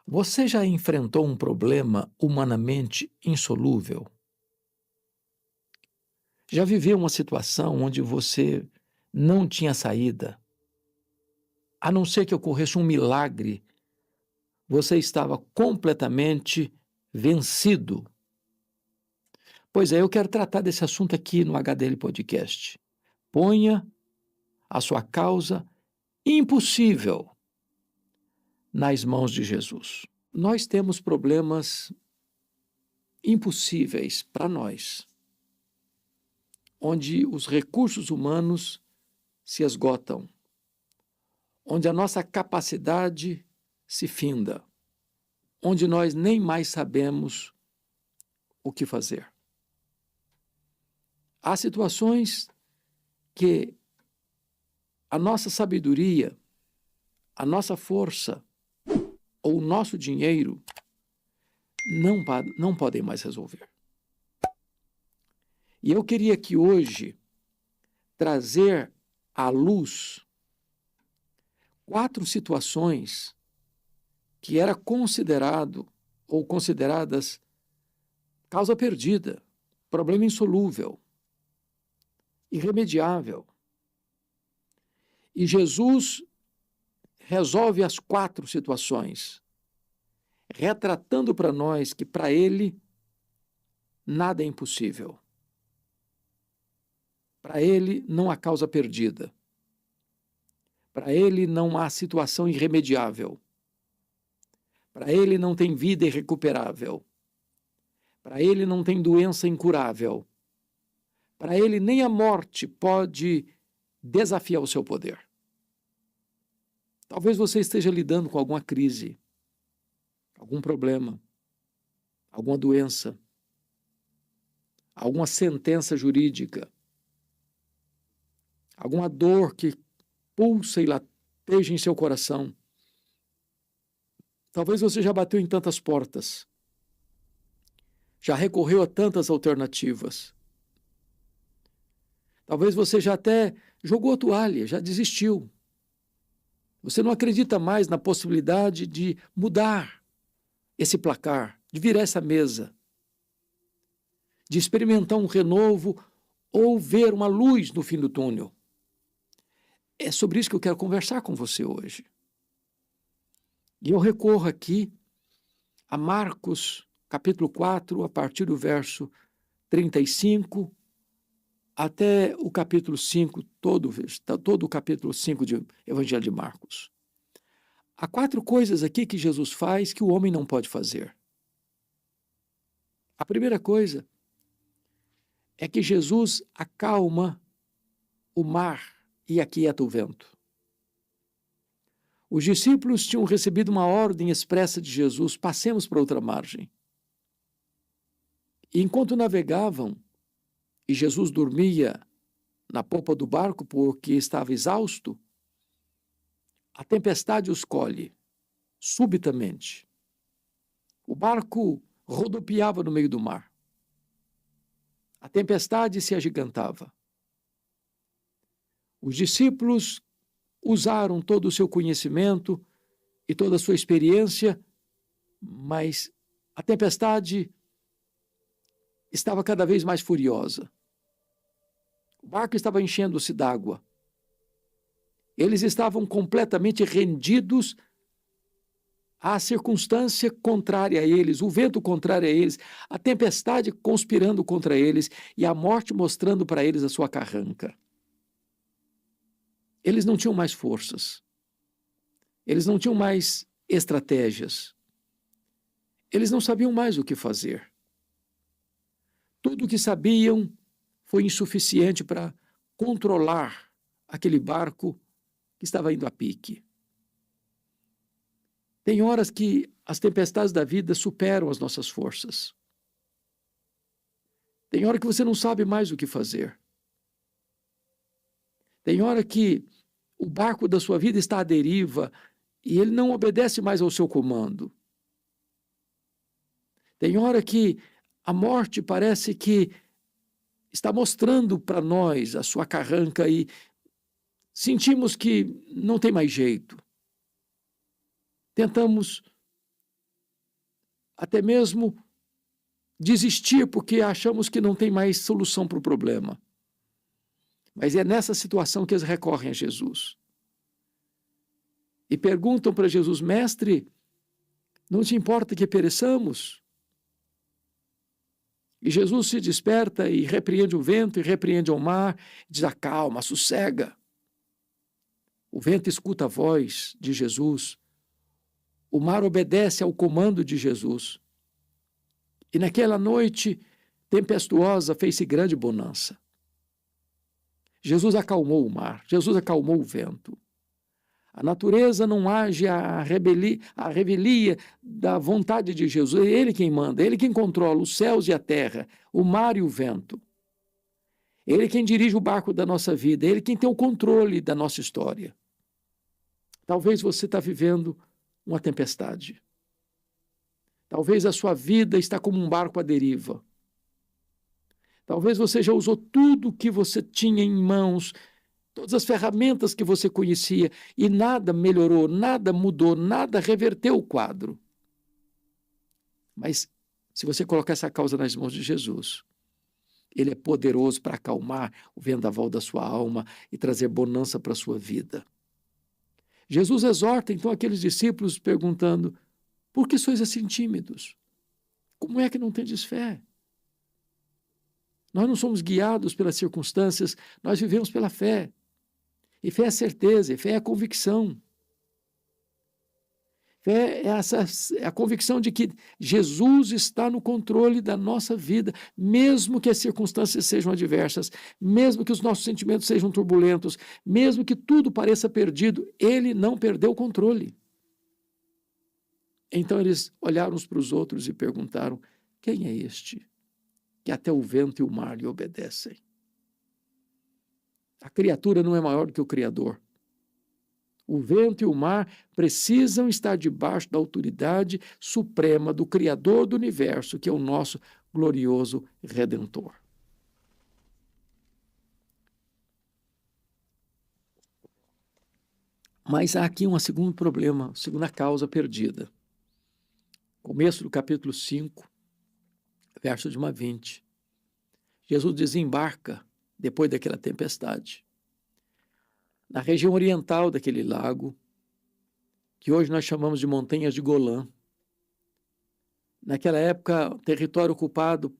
Você já enfrentou um problema humanamente insolúvel? Já viveu uma situação onde você não tinha saída? A não ser que ocorresse um milagre, você estava completamente vencido? Pois é, eu quero tratar desse assunto aqui no HDL Podcast. Ponha a sua causa impossível nas mãos de Jesus. Nós temos problemas impossíveis para nós, onde os recursos humanos se esgotam, onde a nossa capacidade se finda, onde nós nem mais sabemos o que fazer. Há situações que a nossa sabedoria, a nossa força ou o nosso dinheiro não podem mais resolver. E eu queria aqui hoje trazer à luz 4 situações que era considerado ou consideradas causa perdida, problema insolúvel, irremediável. E Jesus resolve as 4 situações, retratando para nós que para ele nada é impossível. Para ele não há causa perdida. Para ele não há situação irremediável. Para ele não tem vida irrecuperável. Para ele não tem doença incurável. Para ele nem a morte pode desafiar o seu poder. Talvez você esteja lidando com alguma crise, algum problema, alguma doença, alguma sentença jurídica, alguma dor que pulsa e lateja em seu coração. Talvez você já bateu em tantas portas, já recorreu a tantas alternativas. Talvez você já até jogou a toalha, já desistiu. Você não acredita mais na possibilidade de mudar esse placar, de virar essa mesa, de experimentar um renovo ou ver uma luz no fim do túnel. É sobre isso que eu quero conversar com você hoje. E eu recorro aqui a Marcos, capítulo 4, a partir do verso 35 até o capítulo 5, todo o capítulo 5 de Evangelho de Marcos. Há 4 coisas aqui que Jesus faz que o homem não pode fazer. A primeira coisa é que Jesus acalma o mar e aquieta o vento. Os discípulos tinham recebido uma ordem expressa de Jesus: passemos para outra margem. E enquanto navegavam, e Jesus dormia na popa do barco porque estava exausto, a tempestade os colhe subitamente. O barco rodopiava no meio do mar. A tempestade se agigantava. Os discípulos usaram todo o seu conhecimento e toda a sua experiência, mas a tempestade estava cada vez mais furiosa. O barco estava enchendo-se d'água. Eles estavam completamente rendidos à circunstância contrária a eles, o vento contrário a eles, a tempestade conspirando contra eles e a morte mostrando para eles a sua carranca. Eles não tinham mais forças. Eles não tinham mais estratégias. Eles não sabiam mais o que fazer. Tudo o que sabiam foi insuficiente para controlar aquele barco que estava indo a pique. Tem horas que as tempestades da vida superam as nossas forças. Tem hora que você não sabe mais o que fazer. Tem hora que o barco da sua vida está à deriva e ele não obedece mais ao seu comando. Tem hora que a morte parece que está mostrando para nós a sua carranca e sentimos que não tem mais jeito. Tentamos até mesmo desistir porque achamos que não tem mais solução para o problema. Mas é nessa situação que eles recorrem a Jesus. E perguntam para Jesus: Mestre, não te importa que pereçamos? E Jesus se desperta e repreende o vento e repreende o mar, diz: acalma, sossega. O vento escuta a voz de Jesus, o mar obedece ao comando de Jesus. E naquela noite tempestuosa fez-se grande bonança. Jesus acalmou o mar, Jesus acalmou o vento. A natureza não age à revelia da vontade de Jesus. É Ele quem manda, Ele quem controla os céus e a terra, o mar e o vento. Ele quem dirige o barco da nossa vida, Ele quem tem o controle da nossa história. Talvez você está vivendo uma tempestade. Talvez a sua vida está como um barco à deriva. Talvez você já usou tudo que você tinha em mãos, todas as ferramentas que você conhecia, e nada melhorou, nada mudou, nada reverteu o quadro. Mas se você colocar essa causa nas mãos de Jesus, Ele é poderoso para acalmar o vendaval da sua alma e trazer bonança para a sua vida. Jesus exorta então aqueles discípulos perguntando: por que sois assim tímidos? Como é que não tendes fé? Nós não somos guiados pelas circunstâncias, nós vivemos pela fé. E fé é certeza, e fé é convicção. Fé é a convicção de que Jesus está no controle da nossa vida, mesmo que as circunstâncias sejam adversas, mesmo que os nossos sentimentos sejam turbulentos, mesmo que tudo pareça perdido, Ele não perdeu o controle. Então eles olharam uns para os outros e perguntaram: quem é este que até o vento e o mar lhe obedecem? A criatura não é maior do que o Criador. O vento e o mar precisam estar debaixo da autoridade suprema do Criador do universo, que é o nosso glorioso Redentor. Mas há aqui um segundo problema, segunda causa perdida. Começo do capítulo 5, verso de 1 a 20. Jesus desembarca depois daquela tempestade na região oriental daquele lago, que hoje nós chamamos de Montanhas de Golã. Naquela época, território ocupado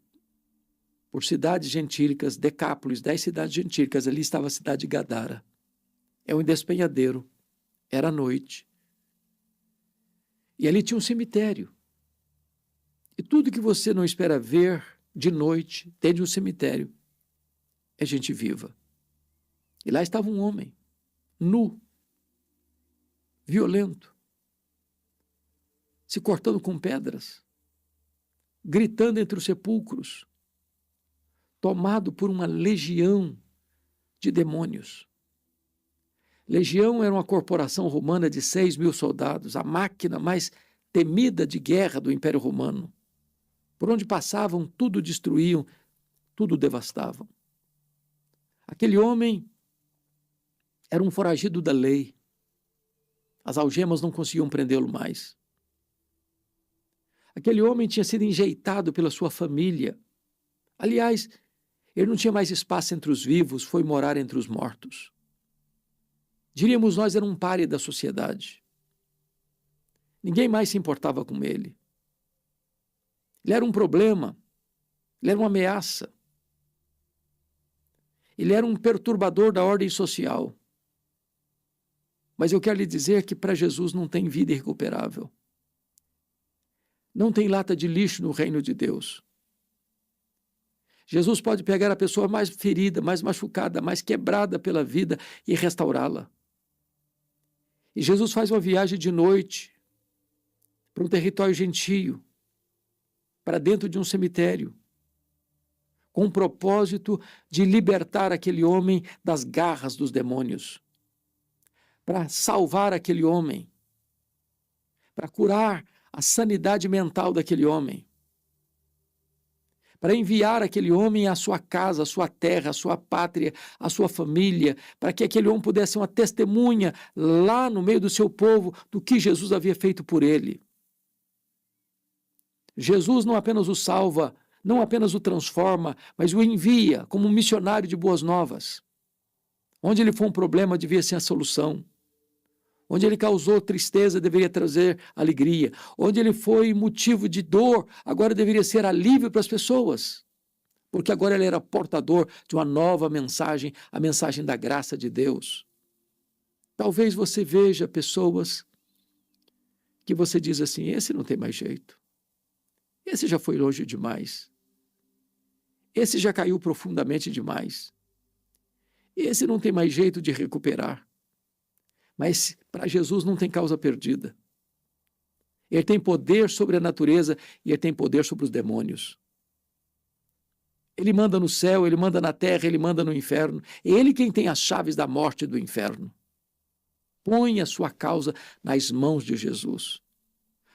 por cidades gentílicas, Decápolis, 10 cidades gentílicas. Ali estava a cidade de Gadara. É um despenhadeiro. Era noite. E ali tinha um cemitério. E tudo que você não espera ver de noite dentro de um cemitério é gente viva. E lá estava um homem, nu, violento, se cortando com pedras, gritando entre os sepulcros, tomado por uma legião de demônios. Legião era uma corporação romana de 6.000 soldados, a máquina mais temida de guerra do Império Romano. Por onde passavam, tudo destruíam, tudo devastavam. Aquele homem era um foragido da lei. As algemas não conseguiam prendê-lo mais. Aquele homem tinha sido enjeitado pela sua família. Aliás, ele não tinha mais espaço entre os vivos, foi morar entre os mortos. Diríamos nós, era um pária da sociedade. Ninguém mais se importava com ele. Ele era um problema, ele era uma ameaça. Ele era um perturbador da ordem social. Mas eu quero lhe dizer que para Jesus não tem vida irrecuperável. Não tem lata de lixo no reino de Deus. Jesus pode pegar a pessoa mais ferida, mais machucada, mais quebrada pela vida e restaurá-la. E Jesus faz uma viagem de noite para um território gentio, para dentro de um cemitério, com o propósito de libertar aquele homem das garras dos demônios, para salvar aquele homem, para curar a sanidade mental daquele homem, para enviar aquele homem à sua casa, à sua terra, à sua pátria, à sua família, para que aquele homem pudesse ser uma testemunha lá no meio do seu povo do que Jesus havia feito por ele. Jesus não apenas o salva, não apenas o transforma, mas o envia como um missionário de boas novas. Onde ele foi um problema, devia ser a solução. Onde ele causou tristeza, deveria trazer alegria. Onde ele foi motivo de dor, agora deveria ser alívio para as pessoas. Porque agora ele era portador de uma nova mensagem, a mensagem da graça de Deus. Talvez você veja pessoas que você diz assim, esse não tem mais jeito. Esse já foi longe demais. Esse já caiu profundamente demais. Esse não tem mais jeito de recuperar. Mas para Jesus não tem causa perdida. Ele tem poder sobre a natureza e ele tem poder sobre os demônios. Ele manda no céu, ele manda na terra, ele manda no inferno. É ele quem tem as chaves da morte e do inferno. Põe a sua causa nas mãos de Jesus.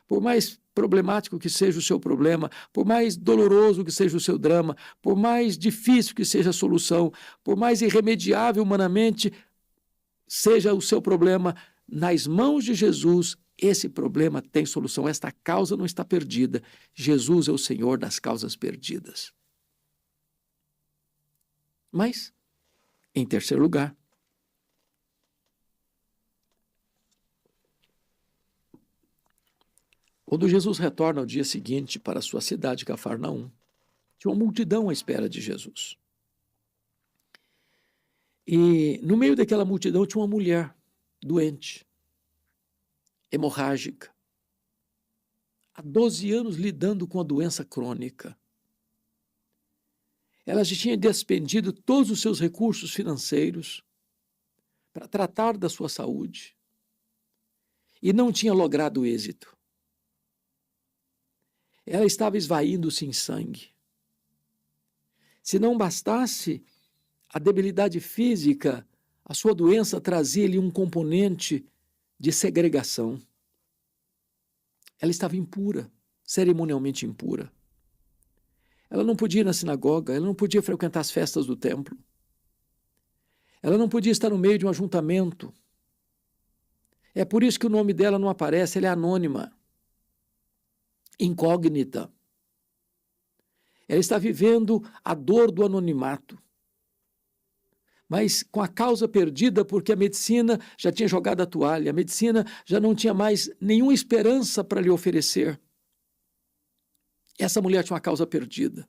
Por mais problemático que seja o seu problema, por mais doloroso que seja o seu drama, por mais difícil que seja a solução, por mais irremediável humanamente seja o seu problema, nas mãos de Jesus, esse problema tem solução. Esta causa não está perdida. Jesus é o Senhor das causas perdidas. Mas, em terceiro lugar, quando Jesus retorna ao dia seguinte para a sua cidade, Cafarnaum, tinha uma multidão à espera de Jesus. E no meio daquela multidão tinha uma mulher doente, hemorrágica, há 12 anos lidando com a doença crônica. Ela já tinha despendido todos os seus recursos financeiros para tratar da sua saúde e não tinha logrado êxito. Ela estava esvaindo-se em sangue. Se não bastasse a debilidade física, a sua doença trazia-lhe um componente de segregação. Ela estava impura, cerimonialmente impura. Ela não podia ir na sinagoga, ela não podia frequentar as festas do templo. Ela não podia estar no meio de um ajuntamento. É por isso que o nome dela não aparece, ela é anônima, incógnita. Ela está vivendo a dor do anonimato, mas com a causa perdida porque a medicina já tinha jogado a toalha, a medicina já não tinha mais nenhuma esperança para lhe oferecer. Essa mulher tinha uma causa perdida,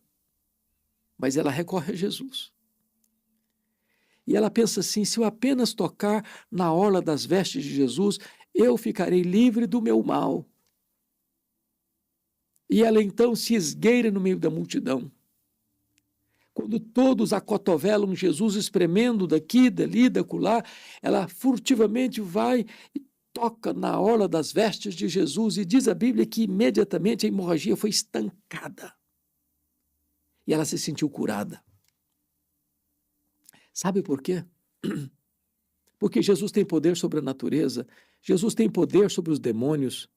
mas ela recorre a Jesus. E ela pensa assim, se eu apenas tocar na orla das vestes de Jesus, eu ficarei livre do meu mal. E ela então se esgueira no meio da multidão. Quando todos acotovelam Jesus, espremendo daqui, dali, dacolá, ela furtivamente vai e toca na orla das vestes de Jesus e diz a Bíblia que imediatamente a hemorragia foi estancada. E ela se sentiu curada. Sabe por quê? Porque Jesus tem poder sobre a natureza, Jesus tem poder sobre os demônios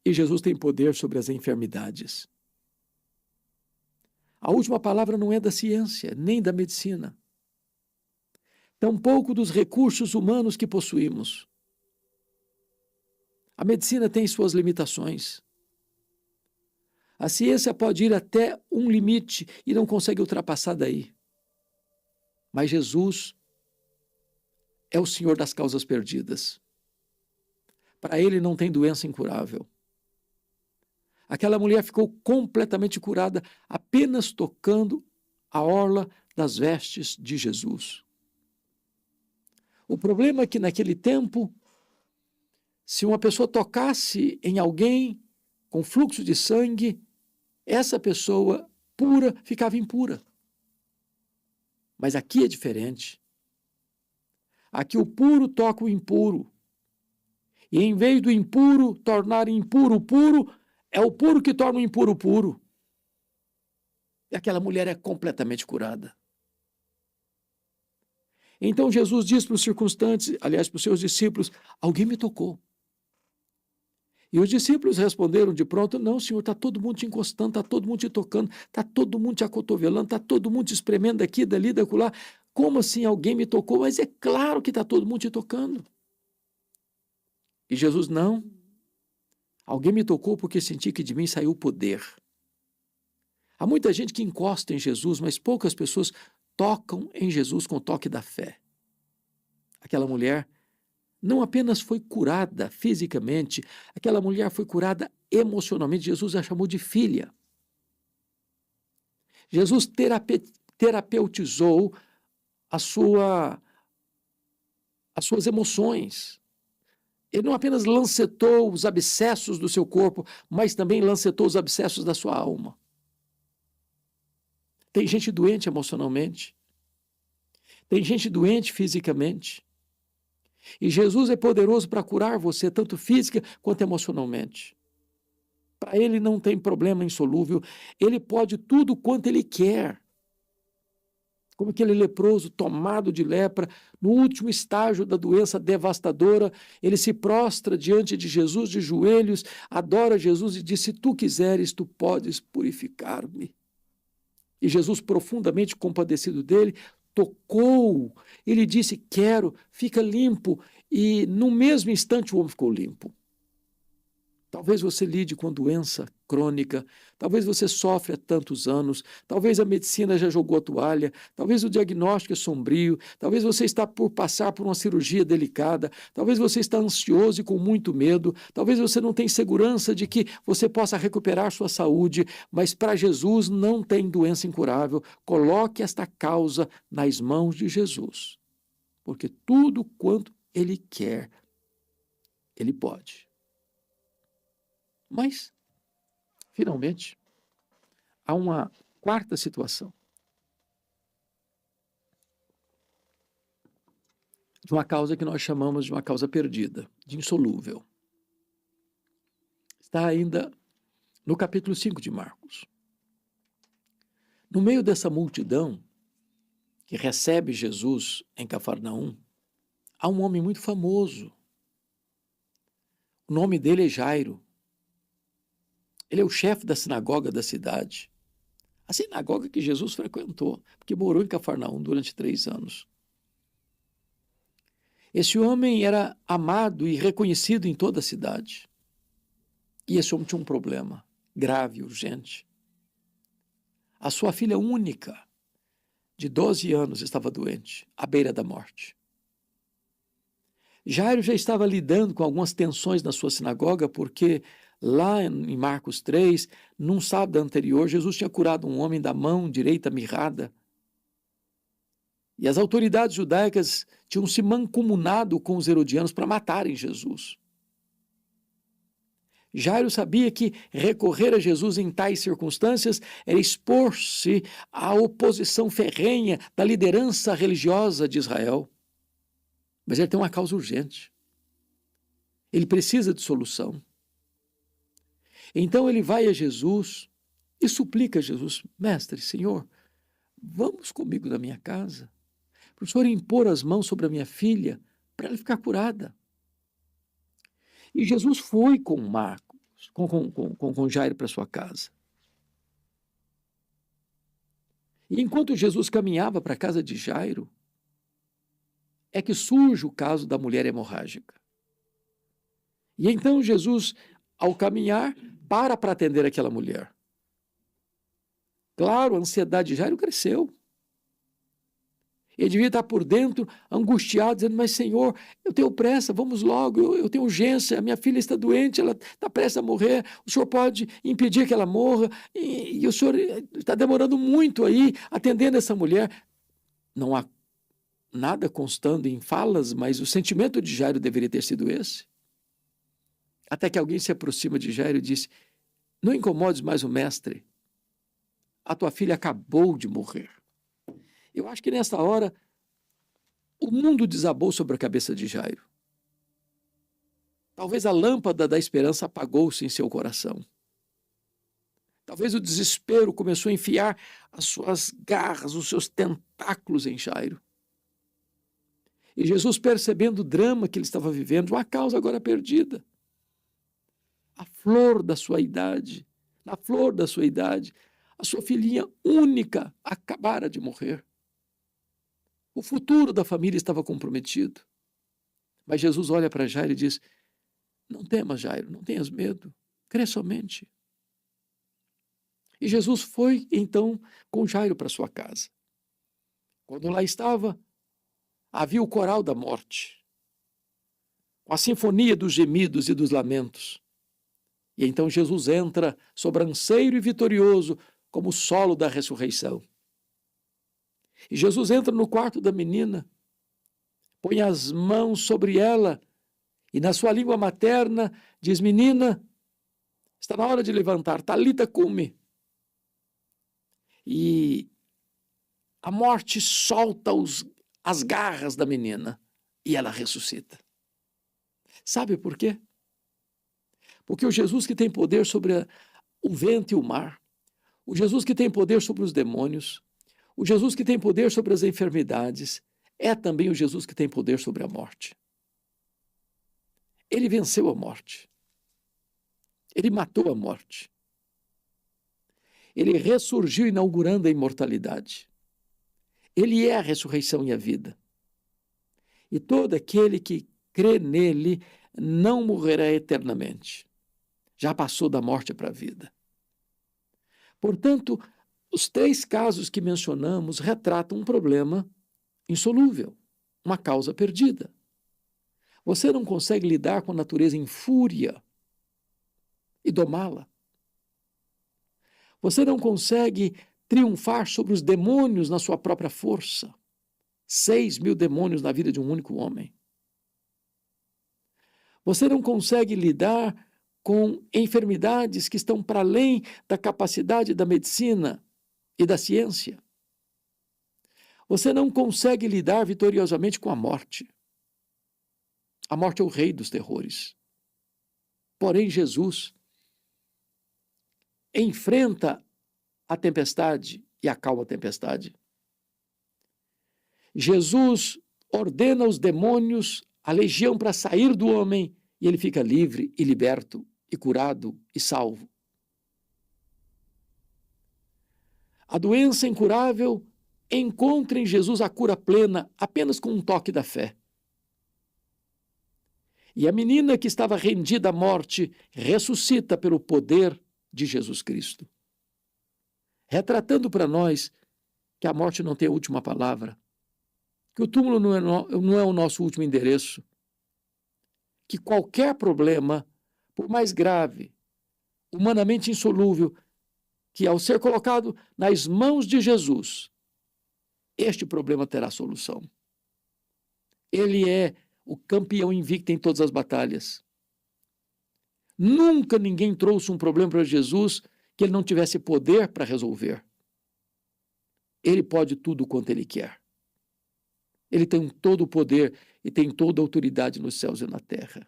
e Jesus tem poder sobre as enfermidades. A última palavra não é da ciência, nem da medicina. Tampouco dos recursos humanos que possuímos. A medicina tem suas limitações. A ciência pode ir até um limite e não consegue ultrapassar daí. Mas Jesus é o Senhor das causas perdidas. Para ele não tem doença incurável. Aquela mulher ficou completamente curada apenas tocando a orla das vestes de Jesus. O problema é que naquele tempo, se uma pessoa tocasse em alguém com fluxo de sangue, essa pessoa pura ficava impura. Mas aqui é diferente. Aqui o puro toca o impuro. E em vez do impuro tornar impuro o puro, é o puro que torna o impuro puro. E aquela mulher é completamente curada. Então Jesus diz para os circunstantes, aliás, para os seus discípulos, alguém me tocou. E os discípulos responderam de pronto, não, Senhor, está todo mundo te encostando, está todo mundo te tocando, está todo mundo te acotovelando, está todo mundo te espremendo daqui, dali, dacolá. Como assim alguém me tocou? Mas é claro que está todo mundo te tocando. E Jesus, não. Alguém me tocou porque senti que de mim saiu o poder. Há muita gente que encosta em Jesus, mas poucas pessoas tocam em Jesus com o toque da fé. Aquela mulher não apenas foi curada fisicamente, aquela mulher foi curada emocionalmente. Jesus a chamou de filha. Jesus terapeutizou as suas emoções. Ele não apenas lancetou os abscessos do seu corpo, mas também lancetou os abscessos da sua alma. Tem gente doente emocionalmente. Tem gente doente fisicamente. E Jesus é poderoso para curar você, tanto física quanto emocionalmente. Para ele não tem problema insolúvel. Ele pode tudo quanto ele quer. Como aquele leproso tomado de lepra, no último estágio da doença devastadora, ele se prostra diante de Jesus de joelhos, adora Jesus e diz: se tu quiseres, tu podes purificar-me. E Jesus, profundamente compadecido dele, tocou, ele disse: quero, fica limpo. E no mesmo instante o homem ficou limpo. Talvez você lide com doença crônica, talvez você sofre há tantos anos, talvez a medicina já jogou a toalha, talvez o diagnóstico é sombrio, talvez você está por passar por uma cirurgia delicada, talvez você está ansioso e com muito medo, talvez você não tenha segurança de que você possa recuperar sua saúde, mas para Jesus não tem doença incurável. Coloque esta causa nas mãos de Jesus, porque tudo quanto Ele quer, Ele pode. Mas, finalmente, há uma quarta situação. De uma causa que nós chamamos de uma causa perdida, de insolúvel. Está ainda no capítulo 5 de Marcos. No meio dessa multidão que recebe Jesus em Cafarnaum, há um homem muito famoso. O nome dele é Jairo. Ele é o chefe da sinagoga da cidade. A sinagoga que Jesus frequentou, porque morou em Cafarnaum durante 3 anos. Esse homem era amado e reconhecido em toda a cidade. E esse homem tinha um problema grave, urgente. A sua filha única, de 12 anos, estava doente, à beira da morte. Jairo já estava lidando com algumas tensões na sua sinagoga, porque lá em Marcos 3, num sábado anterior, Jesus tinha curado um homem da mão direita mirrada. E as autoridades judaicas tinham se mancomunado com os herodianos para matarem Jesus. Jairo sabia que recorrer a Jesus em tais circunstâncias era expor-se à oposição ferrenha da liderança religiosa de Israel. Mas ele tem uma causa urgente. Ele precisa de solução. Então ele vai a Jesus e suplica a Jesus: mestre, Senhor, vamos comigo na minha casa, para o Senhor impor as mãos sobre a minha filha, para ela ficar curada. E Jesus foi com Marcos, com Jairo para sua casa. E enquanto Jesus caminhava para a casa de Jairo, é que surge o caso da mulher hemorrágica. E então Jesus, ao caminhar, para atender aquela mulher. Claro, a ansiedade de Jairo cresceu. Ele devia estar por dentro, angustiado, dizendo: mas Senhor, eu tenho pressa, vamos logo, eu tenho urgência, a minha filha está doente, ela está prestes a morrer, o Senhor pode impedir que ela morra, e o Senhor está demorando muito aí, atendendo essa mulher. Não há nada constando em falas, mas o sentimento de Jairo deveria ter sido esse. Até que alguém se aproxima de Jairo e diz: não incomodes mais o mestre, a tua filha acabou de morrer. Eu acho que nessa hora o mundo desabou sobre a cabeça de Jairo. Talvez a lâmpada da esperança apagou-se em seu coração. Talvez o desespero começou a enfiar as suas garras, os seus tentáculos em Jairo. E Jesus, percebendo o drama que ele estava vivendo, uma causa agora perdida, a flor da sua idade, na flor da sua idade, a sua filhinha única acabara de morrer. O futuro da família estava comprometido. Mas Jesus olha para Jairo e diz: Não temas, Jairo, não tenhas medo, crê somente. E Jesus foi, então, com Jairo para sua casa. Quando lá estava, havia o coral da morte, com a sinfonia dos gemidos e dos lamentos. E então Jesus entra, sobranceiro e vitorioso, como o solo da ressurreição. E Jesus entra no quarto da menina, põe as mãos sobre ela e na sua língua materna diz: menina, está na hora de levantar, talita cumi. E a morte solta as garras da menina e ela ressuscita. Sabe por quê? Porque o Jesus que tem poder sobre o vento e o mar, o Jesus que tem poder sobre os demônios, o Jesus que tem poder sobre as enfermidades, é também o Jesus que tem poder sobre a morte. Ele venceu a morte. Ele matou a morte. Ele ressurgiu inaugurando a imortalidade. Ele é a ressurreição e a vida. E todo aquele que crê nele não morrerá eternamente. Já passou da morte para a vida. Portanto, os 3 casos que mencionamos retratam um problema insolúvel, uma causa perdida. Você não consegue lidar com a natureza em fúria e domá-la. Você não consegue triunfar sobre os demônios na sua própria força. 6.000 demônios na vida de um único homem. Você não consegue lidar com enfermidades que estão para além da capacidade da medicina e da ciência. Você não consegue lidar vitoriosamente com a morte. A morte é o rei dos terrores. Porém, Jesus enfrenta a tempestade e acalma a tempestade. Jesus ordena aos demônios, a legião, para sair do homem e ele fica livre e liberto e curado e salvo. A doença incurável encontra em Jesus a cura plena apenas com um toque da fé. E a menina que estava rendida à morte ressuscita pelo poder de Jesus Cristo, retratando para nós que a morte não tem a última palavra, que o túmulo não é o nosso último endereço, que qualquer problema, por mais grave, humanamente insolúvel, que ao ser colocado nas mãos de Jesus, este problema terá solução. Ele é o campeão invicto em todas as batalhas. Nunca ninguém trouxe um problema para Jesus que ele não tivesse poder para resolver. Ele pode tudo quanto ele quer. Ele tem todo o poder e tem toda a autoridade nos céus e na terra.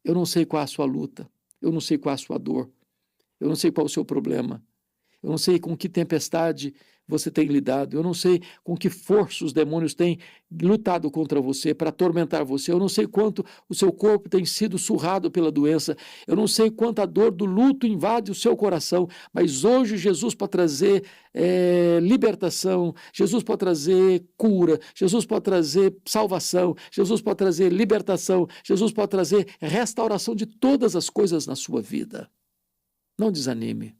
Eu não sei qual é a sua luta, eu não sei qual é a sua dor, eu não sei qual é o seu problema, eu não sei com que tempestade você tem lidado, eu não sei com que força os demônios têm lutado contra você para atormentar você, eu não sei quanto o seu corpo tem sido surrado pela doença, eu não sei quanto a dor do luto invade o seu coração, mas hoje Jesus pode trazer libertação, Jesus pode trazer cura, Jesus pode trazer salvação, Jesus pode trazer libertação, Jesus pode trazer restauração de todas as coisas na sua vida. Não desanime,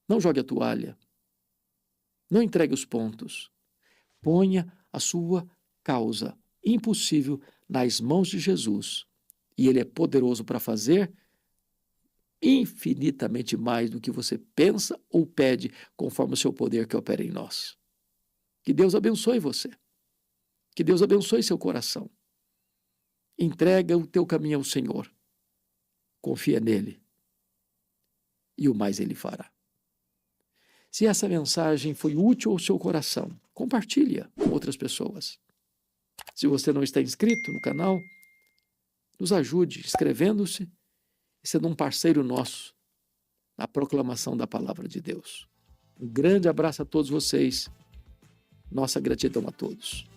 não jogue a toalha. Não entregue os pontos. Ponha a sua causa impossível nas mãos de Jesus. E Ele é poderoso para fazer infinitamente mais do que você pensa ou pede, conforme o seu poder que opera em nós. Que Deus abençoe você. Que Deus abençoe seu coração. Entrega o teu caminho ao Senhor. Confia nele. E o mais Ele fará. Se essa mensagem foi útil ao seu coração, compartilhe-a com outras pessoas. Se você não está inscrito no canal, nos ajude inscrevendo-se e sendo um parceiro nosso na proclamação da palavra de Deus. Um grande abraço a todos vocês. Nossa gratidão a todos.